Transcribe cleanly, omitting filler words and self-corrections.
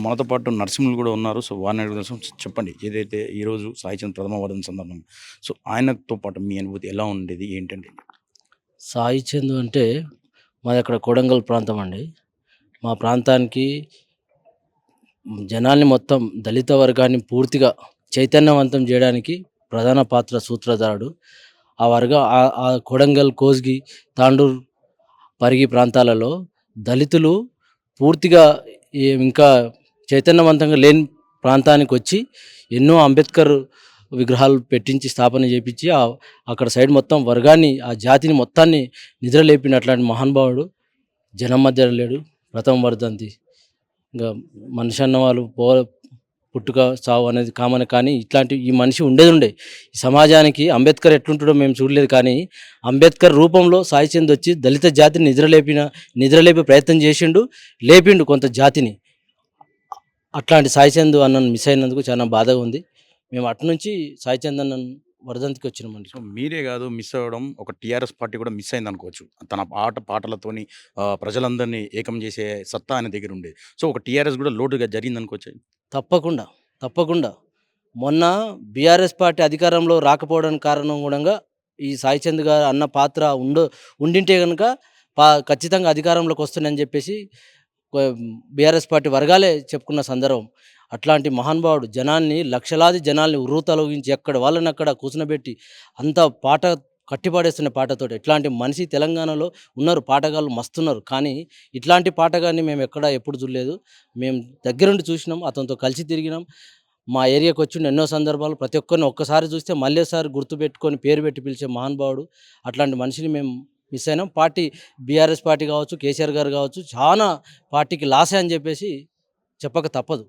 మనతో పాటు నరసింహులు కూడా ఉన్నారు. సో, వారిని అడుగుదాం. చెప్పండి ఏదైతే ఈరోజు సాయి చంద్ ప్రథమ వర్ధంతి సందర్భంగా సో, ఆయనతో పాటు మీ అనుభూతి ఎలా ఉండేది? ఏంటండి? సాయి చందు అంటే మాదక్కడ కొడంగల్ ప్రాంతం అండి. మా ప్రాంతానికి జనాల్ని మొత్తం దళిత వర్గాన్ని పూర్తిగా చైతన్యవంతం జేయడానికి ప్రధాన పాత్ర సూత్రధారుడు. ఆ కొడంగల్, కోస్గి, తాండూర్, పరిగి ప్రాంతాలలో దళితులు పూర్తిగా ఇంకా చైతన్యవంతంగా లేని ప్రాంతానికొచ్చి ఎన్నో అంబేద్కర్ విగ్రహాలు పెట్టించి స్థాపన చేపించి అక్కడ సైడ్ మొత్తం వర్గాన్ని ఆ జాతిని మొత్తాన్ని నిద్రలేపినట్లాంటి మహానుభావుడు జనం మధ్య లేడు. ప్రథమ వర్ధంతి ఇంకా మనిషి అన్న వాళ్ళు పుట్టుక చావు అనేది కామన్, కానీ ఇట్లాంటి ఈ మనిషి ఉండేది ఈ సమాజానికి అంబేద్కర్ ఎట్లుంటాడో మేము చూడలేదు, కానీ అంబేద్కర్ రూపంలో సాయి చంద్ వచ్చి దళిత జాతిని నిద్రలేపే ప్రయత్నం చేసిండు, లేపిండు కొంత జాతిని. అట్లాంటి సాయి చంద్ అన్నను మిస్ అయినందుకు చాలా బాధగా ఉంది. మేము అటునుంచి సాయి చంద్ అన్నను వర్ధంతికి వచ్చినామండి. సో, మీరే కాదు మిస్ అవ్వడం, ఒక టీఆర్ఎస్ పార్టీ కూడా మిస్ అయిందనుకోవచ్చు. తన పాటలతోని ప్రజలందరినీ ఏకం చేసే సత్తా ఆయన దగ్గర ఉండేది. సో, ఒక టీఆర్ఎస్ కూడా లోటుగా జరిగిందనుకోవచ్చా? తప్పకుండా, తప్పకుండా. మొన్న బీఆర్ఎస్ పార్టీ అధికారంలో రాకపోవడానికి కారణం గూడంగా ఈ సాయి చంద్ గారు అన్న పాత్ర ఉండింటే గనుక ఖచ్చితంగా అధికారంలోకి వస్తుందని జెప్పేసి కొ బీఆర్ఎస్ పార్టీ వర్గాలే చెప్పుకున్న సందర్భం. అట్లాంటి మహానుభావుడు లక్షలాది జనాల్ని ఉర్రూతలూగించి ఎక్కడ వాళ్ళని అక్కడ కూర్చునబెట్టి అంత పాట కట్టిపడేస్తున్న పాటతోటి. ఇట్లాంటి మనిషి తెలంగాణలో ఉన్నారు, పాటగాళ్ళు మస్తున్నారు. కానీ ఇట్లాంటి పాటగాన్ని మేము ఎప్పుడు చూడలేదు. మేము దగ్గరుండి చూసినాం, అతనితో కలిసి తిరిగినాం. మా ఏరియాకి వచ్చిండు ఎన్నో సందర్భాలు. ప్రతి ఒక్కరిని ఒక్కసారి చూస్తే మళ్ళీసారి గుర్తుపెట్టుకొని పేరు పెట్టి పిలిచే మహానుభావుడు. అట్లాంటి మనిషిని మేము మిస్ అయినాం. బీఆర్ఎస్ పార్టీ కావచ్చు, కేసీఆర్ గారు కావచ్చు, చాలా పార్టీకి లాసే అని చెప్పేసి చెప్పక తప్పదు.